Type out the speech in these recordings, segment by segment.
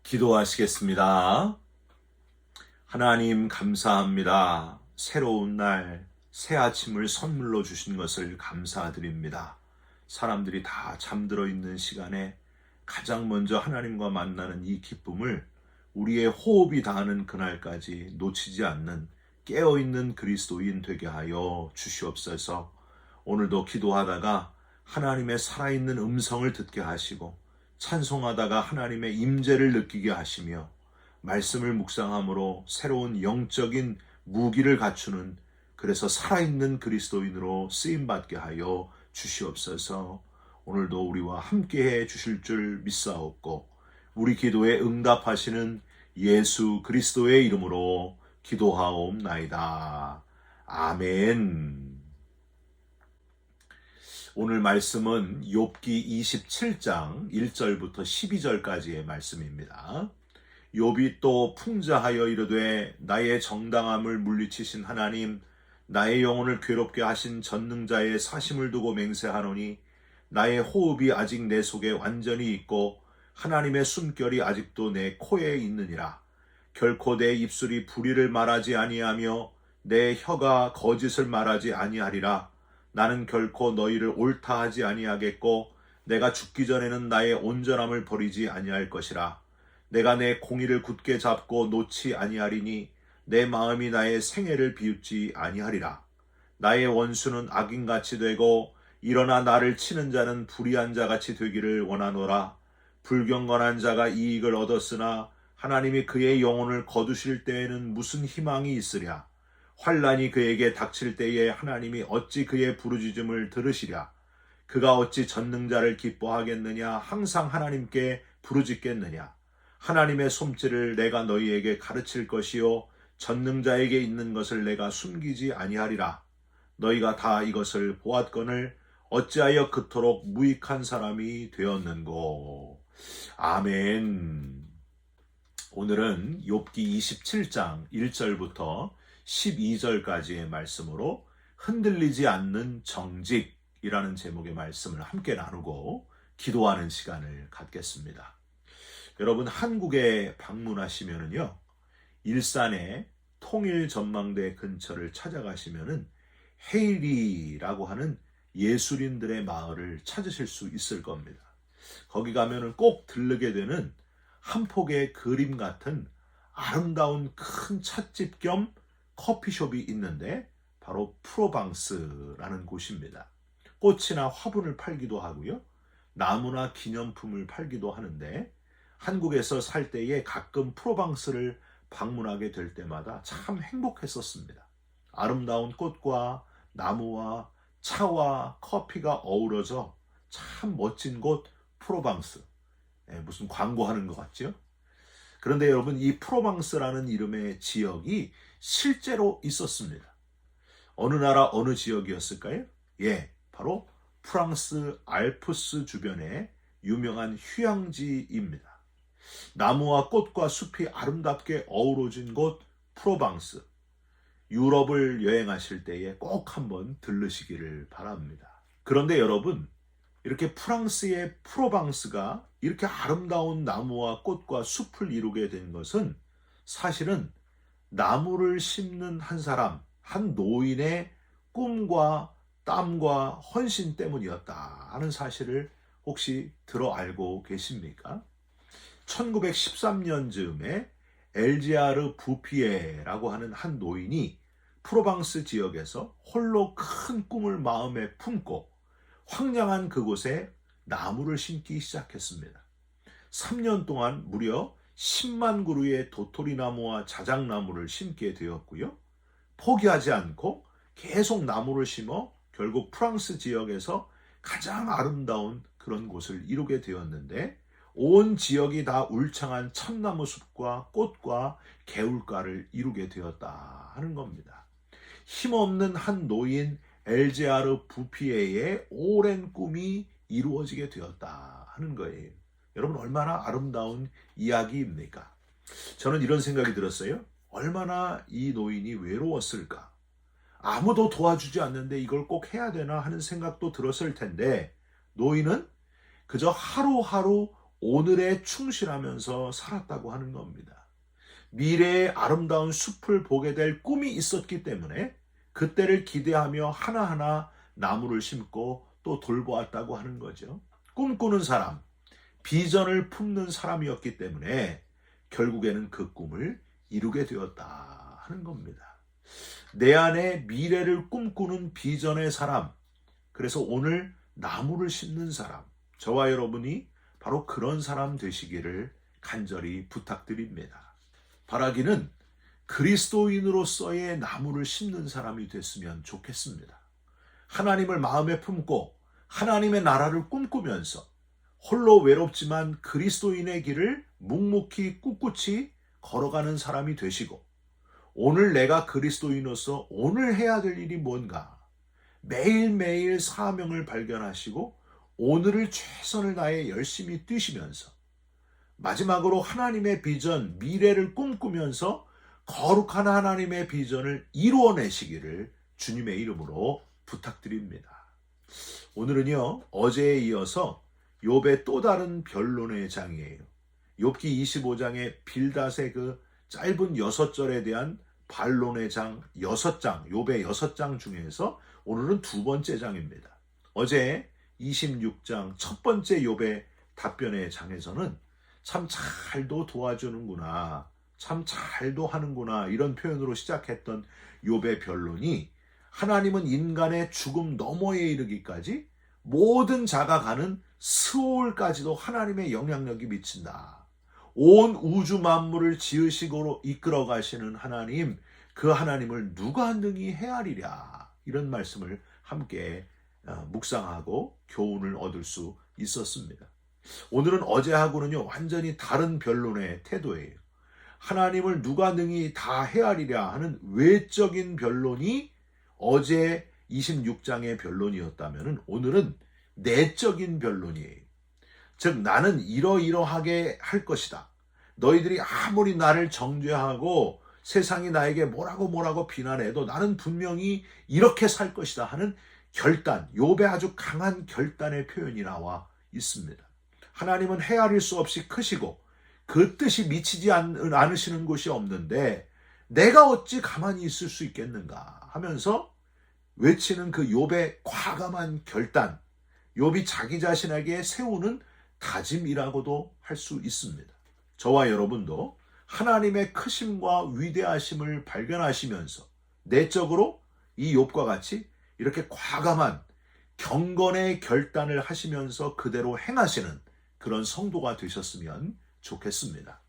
기도하시겠습니다. 하나님 감사합니다. 새로운 날, 새 아침을 선물로 주신 것을 감사드립니다. 사람들이 다 잠들어 있는 시간에 가장 먼저 하나님과 만나는 이 기쁨을 우리의 호흡이 닿는 그날까지 놓치지 않는 깨어있는 그리스도인 되게 하여 주시옵소서. 오늘도 기도하다가 하나님의 살아있는 음성을 듣게 하시고 찬송하다가 하나님의 임재를 느끼게 하시며 말씀을 묵상함으로 새로운 영적인 무기를 갖추는, 그래서 살아있는 그리스도인으로 쓰임받게 하여 주시옵소서. 오늘도 우리와 함께해 주실 줄 믿사옵고 우리 기도에 응답하시는 예수 그리스도의 이름으로 기도하옵나이다. 아멘. 오늘 말씀은 욥기 27장 1절부터 12절까지의 말씀입니다. 욥이 또 풍자하여 이르되 나의 정당함을 물리치신 하나님, 나의 영혼을 괴롭게 하신 전능자의 사심을 두고 맹세하노니 나의 호흡이 아직 내 속에 완전히 있고 하나님의 숨결이 아직도 내 코에 있느니라. 결코 내 입술이 불의를 말하지 아니하며 내 혀가 거짓을 말하지 아니하리라. 나는 결코 너희를 옳다 하지 아니하겠고 내가 죽기 전에는 나의 온전함을 버리지 아니할 것이라. 내가 내 공의를 굳게 잡고 놓지 아니하리니 내 마음이 나의 생애를 비웃지 아니하리라. 나의 원수는 악인같이 되고 일어나 나를 치는 자는 불의한 자같이 되기를 원하노라. 불경건한 자가 이익을 얻었으나 하나님이 그의 영혼을 거두실 때에는 무슨 희망이 있으랴. 환난이 그에게 닥칠 때에 하나님이 어찌 그의 부르짖음을 들으시랴. 그가 어찌 전능자를 기뻐하겠느냐. 항상 하나님께 부르짖겠느냐. 하나님의 솜씨를 내가 너희에게 가르칠 것이요 전능자에게 있는 것을 내가 숨기지 아니하리라. 너희가 다 이것을 보았거늘 어찌하여 그토록 무익한 사람이 되었는고. 아멘. 오늘은 욥기 27장 1절부터 12절까지의 말씀으로 흔들리지 않는 정직이라는 제목의 말씀을 함께 나누고 기도하는 시간을 갖겠습니다. 여러분, 한국에 방문하시면은요, 일산의 통일전망대 근처를 찾아가시면은 헤이리라고 하는 예술인들의 마을을 찾으실 수 있을 겁니다. 거기 가면은 꼭 들르게 되는 한 폭의 그림 같은 아름다운 큰 찻집 겸 커피숍이 있는데 바로 프로방스라는 곳입니다. 꽃이나 화분을 팔기도 하고요, 나무나 기념품을 팔기도 하는데 한국에서 살 때에 가끔 프로방스를 방문하게 될 때마다 참 행복했었습니다. 아름다운 꽃과 나무와 차와 커피가 어우러져 참 멋진 곳 프로방스. 무슨 광고하는 것 같죠? 그런데 여러분, 이 프로방스라는 이름의 지역이 실제로 있었습니다. 어느 나라 어느 지역이었을까요? 바로 프랑스 알프스 주변의 유명한 휴양지입니다. 나무와 꽃과 숲이 아름답게 어우러진 곳 프로방스. 유럽을 여행하실 때에 꼭 한번 들르시기를 바랍니다. 그런데 여러분, 이렇게 프랑스의 프로방스가 이렇게 아름다운 나무와 꽃과 숲을 이루게 된 것은 사실은 나무를 심는 한 사람, 한 노인의 꿈과 땀과 헌신 때문이었다 하는 사실을 혹시 들어 알고 계십니까? 1913년 즈음에 엘지아르 부피에라고 하는 한 노인이 프로방스 지역에서 홀로 큰 꿈을 마음에 품고 황량한 그곳에 나무를 심기 시작했습니다. 3년 동안 무려 10만 그루의 도토리나무와 자작나무를 심게 되었고요. 포기하지 않고 계속 나무를 심어 결국 프랑스 지역에서 가장 아름다운 그런 곳을 이루게 되었는데, 온 지역이 다 울창한 참나무 숲과 꽃과 개울가를 이루게 되었다 하는 겁니다. 힘없는 한 노인 엘제아르 부피에의 오랜 꿈이 이루어지게 되었다 하는 거예요. 여러분, 얼마나 아름다운 이야기입니까? 저는 이런 생각이 들었어요. 얼마나 이 노인이 외로웠을까? 아무도 도와주지 않는데 이걸 꼭 해야 되나 하는 생각도 들었을 텐데, 노인은 그저 하루하루 오늘에 충실하면서 살았다고 하는 겁니다. 미래의 아름다운 숲을 보게 될 꿈이 있었기 때문에 그때를 기대하며 하나하나 나무를 심고 또 돌보았다고 하는 거죠. 꿈꾸는 사람, 비전을 품는 사람이었기 때문에 결국에는 그 꿈을 이루게 되었다 하는 겁니다. 내 안에 미래를 꿈꾸는 비전의 사람, 그래서 오늘 나무를 심는 사람, 저와 여러분이 바로 그런 사람 되시기를 간절히 부탁드립니다. 바라기는 그리스도인으로서의 나무를 심는 사람이 됐으면 좋겠습니다. 하나님을 마음에 품고 하나님의 나라를 꿈꾸면서 홀로 외롭지만 그리스도인의 길을 묵묵히 꿋꿋이 걸어가는 사람이 되시고, 오늘 내가 그리스도인으로서 오늘 해야 될 일이 뭔가 매일매일 사명을 발견하시고 오늘을 최선을 다해 열심히 뛰시면서 마지막으로 하나님의 비전, 미래를 꿈꾸면서 거룩한 하나님의 비전을 이루어내시기를 주님의 이름으로 부탁드립니다. 오늘은요, 어제에 이어서 욥의 또 다른 변론의 장이에요. 욥기 25장의 빌닷의 그 짧은 6절에 대한 반론의 장 6장, 욥의 6장 중에서 오늘은 두 번째 장입니다. 어제 26장 첫 번째 욥의 답변의 장에서는 참 잘도 도와주는구나, 참 잘도 하는구나 이런 표현으로 시작했던 욥의 변론이 하나님은 인간의 죽음 너머에 이르기까지 모든 자가 가는 스올까지도 하나님의 영향력이 미친다. 온 우주 만물을 지으시고 이끌어 가시는 하나님, 그 하나님을 누가 능히 헤아리랴, 이런 말씀을 함께 묵상하고 교훈을 얻을 수 있었습니다. 오늘은 어제하고는요 완전히 다른 변론의 태도예요. 하나님을 누가 능히 다 헤아리랴 하는 외적인 변론이 어제 26장의 변론이었다면 오늘은 내적인 변론이에요. 즉, 나는 이러이러하게 할 것이다. 너희들이 아무리 나를 정죄하고 세상이 나에게 뭐라고 비난해도 나는 분명히 이렇게 살 것이다 하는 결단, 욥의 아주 강한 결단의 표현이 나와 있습니다. 하나님은 헤아릴 수 없이 크시고 그 뜻이 미치지 않으시는 곳이 없는데 내가 어찌 가만히 있을 수 있겠는가 하면서 외치는 그 욥의 과감한 결단, 욥이 자기 자신에게 세우는 다짐이라고도 할 수 있습니다. 저와 여러분도 하나님의 크심과 위대하심을 발견하시면서 내적으로 이 욥과 같이 이렇게 과감한 경건의 결단을 하시면서 그대로 행하시는 그런 성도가 되셨으면 좋겠습니다.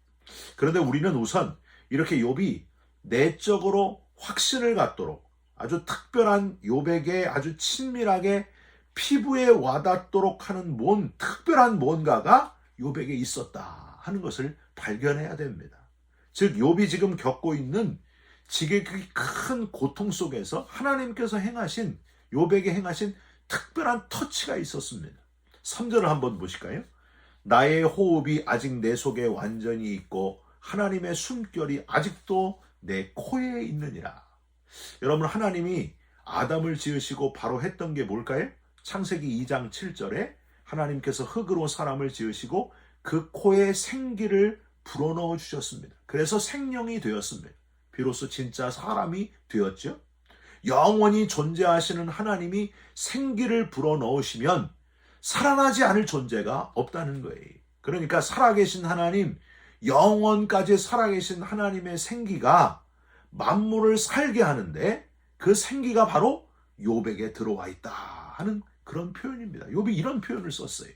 그런데 우리는 우선 이렇게 욥이 내적으로 확신을 갖도록 아주 특별한 욥에게 아주 친밀하게 피부에 와닿도록 하는 특별한 뭔가가 욥에게 있었다 하는 것을 발견해야 됩니다. 즉, 욥이 지금 겪고 있는 지극히 큰 고통 속에서 하나님께서 욥에게 행하신 특별한 터치가 있었습니다. 3절을 한번 보실까요? 나의 호흡이 아직 내 속에 완전히 있고 하나님의 숨결이 아직도 내 코에 있느니라. 여러분, 하나님이 아담을 지으시고 바로 했던 게 뭘까요? 창세기 2장 7절에 하나님께서 흙으로 사람을 지으시고 그 코에 생기를 불어넣어 주셨습니다. 그래서 생명이 되었습니다. 비로소 진짜 사람이 되었죠. 영원히 존재하시는 하나님이 생기를 불어넣으시면 살아나지 않을 존재가 없다는 거예요. 그러니까 살아계신 하나님, 영원까지 살아계신 하나님의 생기가 만물을 살게 하는데 그 생기가 바로 욥에게 들어와 있다 하는 그런 표현입니다. 욥이 이런 표현을 썼어요.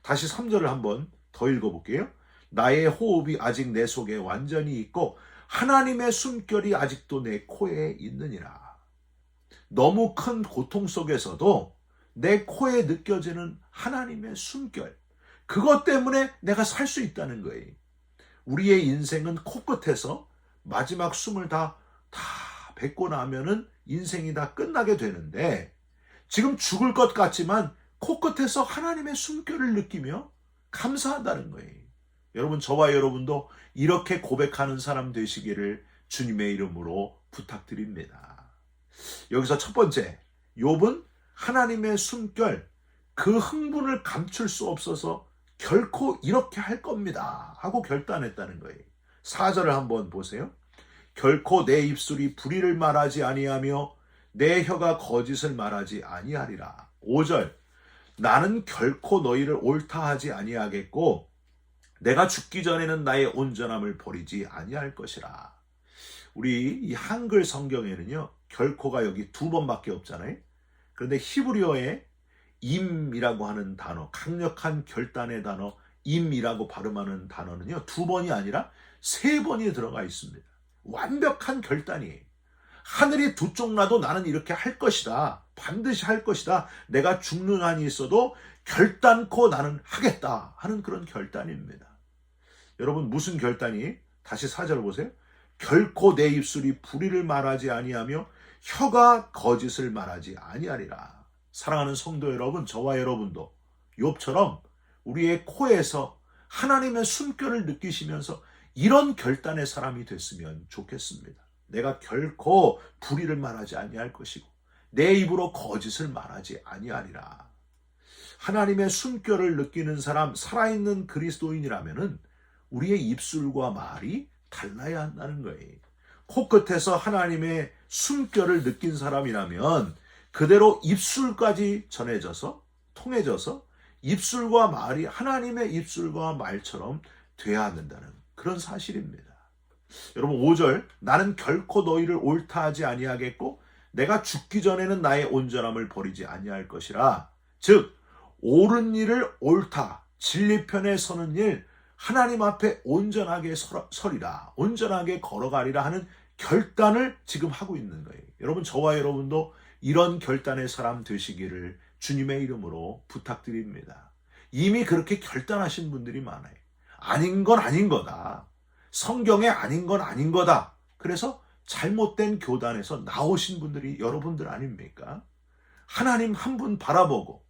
다시 3절을 한번 더 읽어볼게요. 나의 호흡이 아직 내 속에 완전히 있고 하나님의 숨결이 아직도 내 코에 있느니라. 너무 큰 고통 속에서도 내 코에 느껴지는 하나님의 숨결, 그것 때문에 내가 살 수 있다는 거예요. 우리의 인생은 코끝에서 마지막 숨을 다 뱉고 나면은 인생이 다 끝나게 되는데, 지금 죽을 것 같지만 코끝에서 하나님의 숨결을 느끼며 감사한다는 거예요. 여러분, 저와 여러분도 이렇게 고백하는 사람 되시기를 주님의 이름으로 부탁드립니다. 여기서 첫 번째, 욥은 하나님의 숨결, 그 흥분을 감출 수 없어서 결코 이렇게 할 겁니다 하고 결단했다는 거예요. 4절을 한번 보세요. 결코 내 입술이 불의를 말하지 아니하며 내 혀가 거짓을 말하지 아니하리라. 5절 나는 결코 너희를 옳다 하지 아니하겠고 내가 죽기 전에는 나의 온전함을 버리지 아니할 것이라. 우리 이 한글 성경에는요 결코가 여기 2번밖에 없잖아요. 그런데 히브리어에 임이라고 하는 단어, 강력한 결단의 단어 임이라고 발음하는 단어는요 2번이 아니라 3번이 들어가 있습니다. 완벽한 결단이에요. 하늘이 두 쪽 나도 나는 이렇게 할 것이다. 반드시 할 것이다. 내가 죽는 한이 있어도 결단코 나는 하겠다 하는 그런 결단입니다. 여러분 무슨 결단이? 다시 4절 보세요. 결코 내 입술이 불의를 말하지 아니하며 혀가 거짓을 말하지 아니하리라. 사랑하는 성도 여러분, 저와 여러분도 욥처럼 우리의 코에서 하나님의 숨결을 느끼시면서 이런 결단의 사람이 됐으면 좋겠습니다. 내가 결코 불의를 말하지 아니할 것이고 내 입으로 거짓을 말하지 아니하리라. 하나님의 숨결을 느끼는 사람, 살아있는 그리스도인이라면은 우리의 입술과 말이 달라야 한다는 거예요. 코끝에서 하나님의 숨결을 느낀 사람이라면 그대로 입술까지 전해져서 통해져서 입술과 말이 하나님의 입술과 말처럼 돼야 한다는 그런 사실입니다. 여러분 5절 나는 결코 너희를 옳다 하지 아니하겠고 내가 죽기 전에는 나의 온전함을 버리지 아니할 것이라. 즉 옳은 일을 옳다, 진리편에 서는 일, 하나님 앞에 온전하게 서리라, 온전하게 걸어가리라 하는 결단을 지금 하고 있는 거예요. 여러분 저와 여러분도 이런 결단의 사람 되시기를 주님의 이름으로 부탁드립니다. 이미 그렇게 결단하신 분들이 많아요. 아닌 건 아닌 거다. 성경에 아닌 건 아닌 거다. 그래서 잘못된 교단에서 나오신 분들이 여러분들 아닙니까? 하나님 한 분 바라보고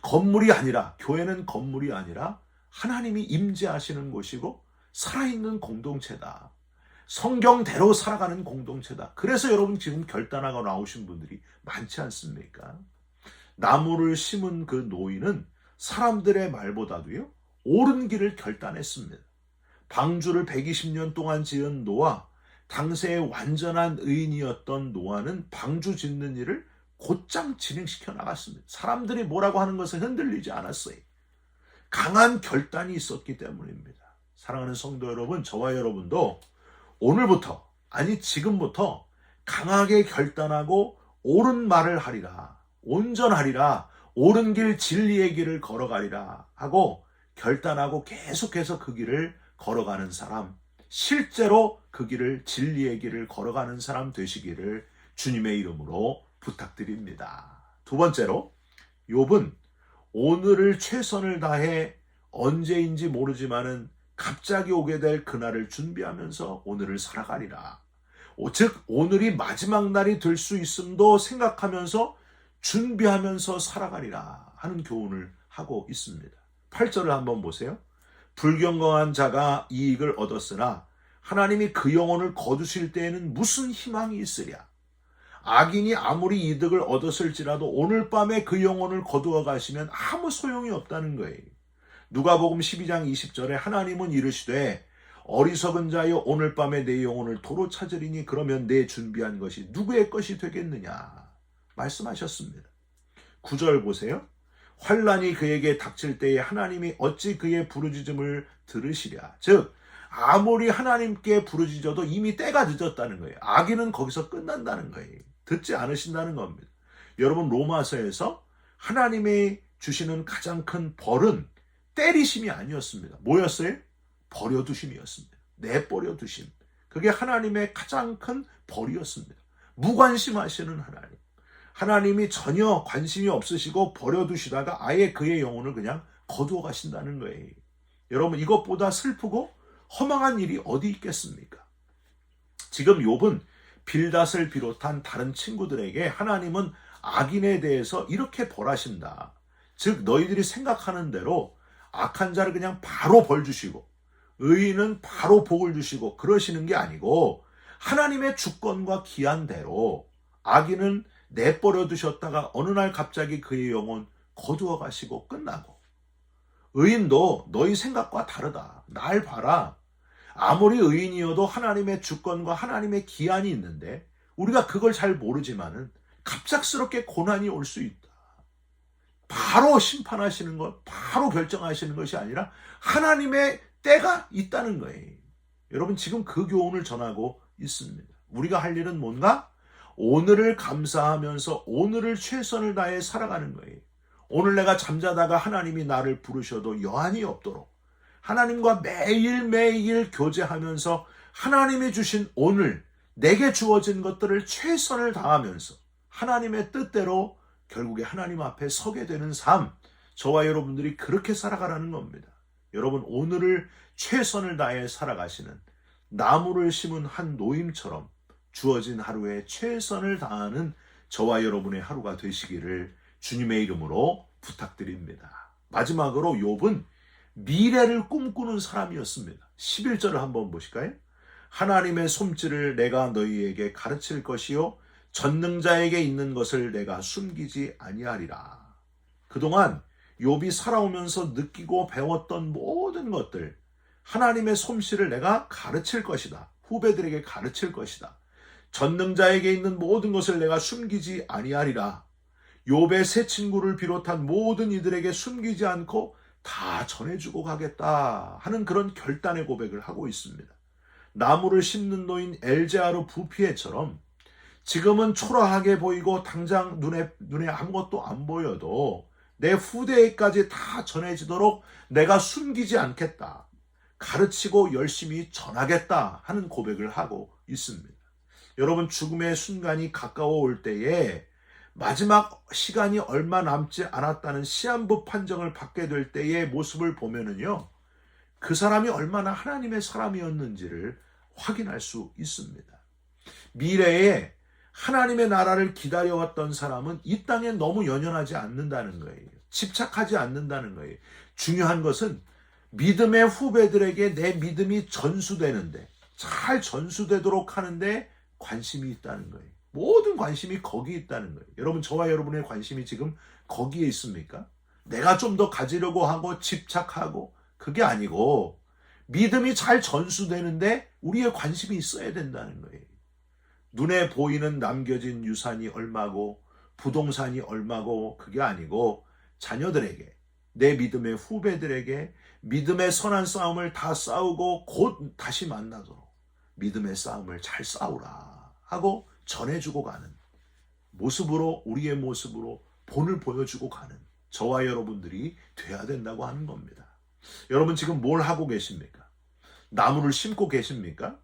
건물이 아니라, 교회는 건물이 아니라 하나님이 임재하시는 곳이고 살아있는 공동체다. 성경대로 살아가는 공동체다. 그래서 여러분 지금 결단하고 나오신 분들이 많지 않습니까? 나무를 심은 그 노인은 사람들의 말보다도요 옳은 길을 결단했습니다. 방주를 120년 동안 지은 노아, 당시의 완전한 의인이었던 노아는 방주 짓는 일을 곧장 진행시켜 나갔습니다. 사람들이 뭐라고 하는 것에 흔들리지 않았어요. 강한 결단이 있었기 때문입니다. 사랑하는 성도 여러분, 저와 여러분도 오늘부터, 아니 지금부터 강하게 결단하고 옳은 말을 하리라, 온전하리라, 옳은 길 진리의 길을 걸어가리라 하고 결단하고 계속해서 그 길을 걸어가는 사람, 실제로 그 길을 진리의 길을 걸어가는 사람 되시기를 주님의 이름으로 부탁드립니다. 두 번째로 욥은 오늘을 최선을 다해 언제인지 모르지만은 갑자기 오게 될 그날을 준비하면서 오늘을 살아가리라. 즉 오늘이 마지막 날이 될 수 있음도 생각하면서 준비하면서 살아가리라 하는 교훈을 하고 있습니다. 8절을 한번 보세요. 불경건한 자가 이익을 얻었으나 하나님이 그 영혼을 거두실 때에는 무슨 희망이 있으랴. 악인이 아무리 이득을 얻었을지라도 오늘 밤에 그 영혼을 거두어 가시면 아무 소용이 없다는 거예요. 누가복음 12장 20절에 하나님은 이르시되 어리석은 자여 오늘 밤에 내 영혼을 도로 찾으리니 그러면 내 준비한 것이 누구의 것이 되겠느냐 말씀하셨습니다. 9절 보세요. 환난이 그에게 닥칠 때에 하나님이 어찌 그의 부르짖음을 들으시랴. 즉 아무리 하나님께 부르짖어도 이미 때가 늦었다는 거예요. 악인은 거기서 끝난다는 거예요. 듣지 않으신다는 겁니다. 여러분 로마서에서 하나님이 주시는 가장 큰 벌은 때리심이 아니었습니다. 뭐였어요? 버려두심이었습니다. 내버려두심. 그게 하나님의 가장 큰 벌이었습니다. 무관심하시는 하나님. 하나님이 전혀 관심이 없으시고 버려두시다가 아예 그의 영혼을 그냥 거두어 가신다는 거예요. 여러분 이것보다 슬프고 허망한 일이 어디 있겠습니까? 지금 욥은 빌닷을 비롯한 다른 친구들에게 하나님은 악인에 대해서 이렇게 벌하신다. 즉 너희들이 생각하는 대로 악한 자를 그냥 바로 벌 주시고 의인은 바로 복을 주시고 그러시는 게 아니고 하나님의 주권과 기한대로 악인은 내버려 두셨다가 어느 날 갑자기 그의 영혼 거두어 가시고 끝나고 의인도 너희 생각과 다르다. 날 봐라. 아무리 의인이어도 하나님의 주권과 하나님의 기한이 있는데 우리가 그걸 잘 모르지만은 갑작스럽게 고난이 올 수 있다. 바로 심판하시는 것, 바로 결정하시는 것이 아니라 하나님의 때가 있다는 거예요. 여러분 지금 그 교훈을 전하고 있습니다. 우리가 할 일은 뭔가? 오늘을 감사하면서 오늘을 최선을 다해 살아가는 거예요. 오늘 내가 잠자다가 하나님이 나를 부르셔도 여한이 없도록 하나님과 매일매일 교제하면서 하나님이 주신 오늘 내게 주어진 것들을 최선을 다하면서 하나님의 뜻대로 결국에 하나님 앞에 서게 되는 삶, 저와 여러분들이 그렇게 살아가라는 겁니다. 여러분 오늘을 최선을 다해 살아가시는 나무를 심은 한 노임처럼 주어진 하루에 최선을 다하는 저와 여러분의 하루가 되시기를 주님의 이름으로 부탁드립니다. 마지막으로 욥은 미래를 꿈꾸는 사람이었습니다. 11절을 한번 보실까요? 하나님의 솜씨를 내가 너희에게 가르칠 것이요 전능자에게 있는 것을 내가 숨기지 아니하리라. 그동안 욥이 살아오면서 느끼고 배웠던 모든 것들, 하나님의 솜씨를 내가 가르칠 것이다. 후배들에게 가르칠 것이다. 전능자에게 있는 모든 것을 내가 숨기지 아니하리라. 욥의 세 친구를 비롯한 모든 이들에게 숨기지 않고 다 전해주고 가겠다 하는 그런 결단의 고백을 하고 있습니다. 나무를 심는 노인 엘제하루 부피에처럼 지금은 초라하게 보이고 당장 눈에 아무것도 안 보여도 내 후대에까지 다 전해지도록 내가 숨기지 않겠다. 가르치고 열심히 전하겠다 하는 고백을 하고 있습니다. 여러분 죽음의 순간이 가까워 올 때에 마지막 시간이 얼마 남지 않았다는 시한부 판정을 받게 될 때의 모습을 보면은요, 그 사람이 얼마나 하나님의 사람이었는지를 확인할 수 있습니다. 미래에 하나님의 나라를 기다려왔던 사람은 이 땅에 너무 연연하지 않는다는 거예요. 집착하지 않는다는 거예요. 중요한 것은 믿음의 후배들에게 내 믿음이 전수되는데, 잘 전수되도록 하는데 관심이 있다는 거예요. 모든 관심이 거기에 있다는 거예요. 여러분 저와 여러분의 관심이 지금 거기에 있습니까? 내가 좀 더 가지려고 하고 집착하고 그게 아니고 믿음이 잘 전수되는데 우리의 관심이 있어야 된다는 거예요. 눈에 보이는 남겨진 유산이 얼마고 부동산이 얼마고 그게 아니고 자녀들에게 내 믿음의 후배들에게 믿음의 선한 싸움을 다 싸우고 곧 다시 만나도록 믿음의 싸움을 잘 싸우라 하고 전해주고 가는 모습으로 우리의 모습으로 본을 보여주고 가는 저와 여러분들이 돼야 된다고 하는 겁니다. 여러분 지금 뭘 하고 계십니까? 나무를 심고 계십니까?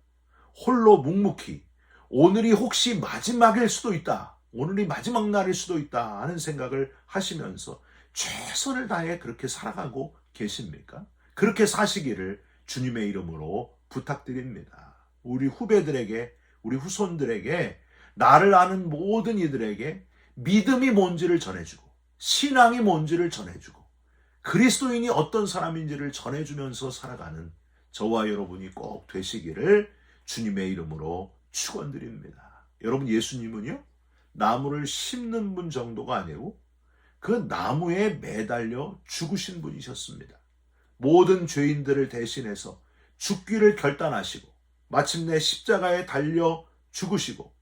홀로 묵묵히 오늘이 혹시 마지막일 수도 있다. 오늘이 마지막 날일 수도 있다 하는 생각을 하시면서 최선을 다해 그렇게 살아가고 계십니까? 그렇게 사시기를 주님의 이름으로 부탁드립니다. 우리 후배들에게, 우리 후손들에게, 나를 아는 모든 이들에게 믿음이 뭔지를 전해주고 신앙이 뭔지를 전해주고 그리스도인이 어떤 사람인지를 전해주면서 살아가는 저와 여러분이 꼭 되시기를 주님의 이름으로 축원드립니다. 여러분 예수님은요 나무를 심는 분 정도가 아니고 그 나무에 매달려 죽으신 분이셨습니다. 모든 죄인들을 대신해서 죽기를 결단하시고 마침내 십자가에 달려 죽으시고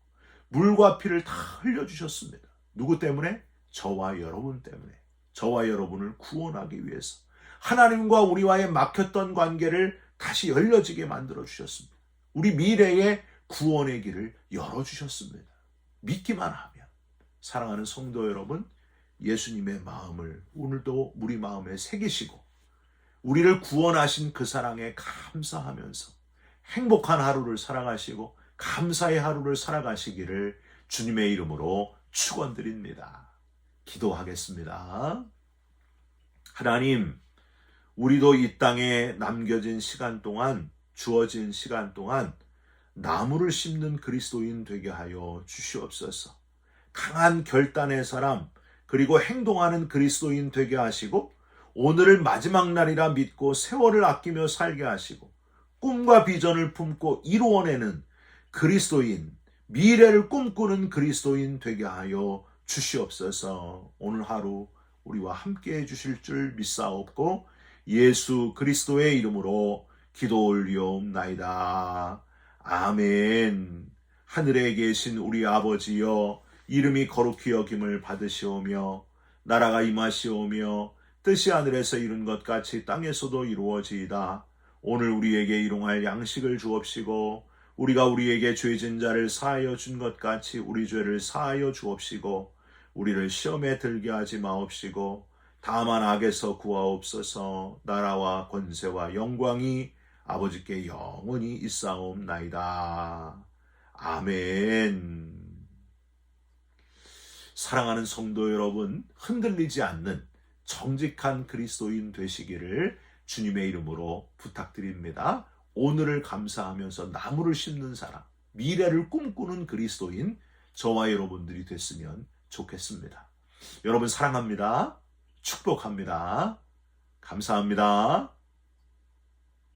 물과 피를 다 흘려주셨습니다. 누구 때문에? 저와 여러분 때문에. 저와 여러분을 구원하기 위해서 하나님과 우리와의 막혔던 관계를 다시 열려지게 만들어 주셨습니다. 우리 미래의 구원의 길을 열어주셨습니다. 믿기만 하면. 사랑하는 성도 여러분, 예수님의 마음을 오늘도 우리 마음에 새기시고 우리를 구원하신 그 사랑에 감사하면서 행복한 하루를 살아가시고 감사의 하루를 살아가시기를 주님의 이름으로 축원드립니다. 기도하겠습니다. 하나님, 우리도 이 땅에 남겨진 시간 동안, 주어진 시간 동안 나무를 심는 그리스도인 되게 하여 주시옵소서. 강한 결단의 사람, 그리고 행동하는 그리스도인 되게 하시고 오늘을 마지막 날이라 믿고 세월을 아끼며 살게 하시고 꿈과 비전을 품고 이루어내는 그리스도인, 미래를 꿈꾸는 그리스도인 되게 하여 주시옵소서. 오늘 하루 우리와 함께 해주실 줄 믿사옵고 예수 그리스도의 이름으로 기도 올리옵나이다. 아멘. 하늘에 계신 우리 아버지여, 이름이 거룩히 여김을 받으시오며 나라가 임하시오며 뜻이 하늘에서 이룬 것 같이 땅에서도 이루어지이다. 오늘 우리에게 일용할 양식을 주옵시고 우리가 우리에게 죄진 자를 사하여 준 것 같이 우리 죄를 사하여 주옵시고 우리를 시험에 들게 하지 마옵시고 다만 악에서 구하옵소서. 나라와 권세와 영광이 아버지께 영원히 있사옵나이다. 아멘. 사랑하는 성도 여러분, 흔들리지 않는 정직한 그리스도인 되시기를 주님의 이름으로 부탁드립니다. 오늘을 감사하면서 나무를 심는 사람, 미래를 꿈꾸는 그리스도인 저와 여러분들이 됐으면 좋겠습니다. 여러분 사랑합니다. 축복합니다. 감사합니다.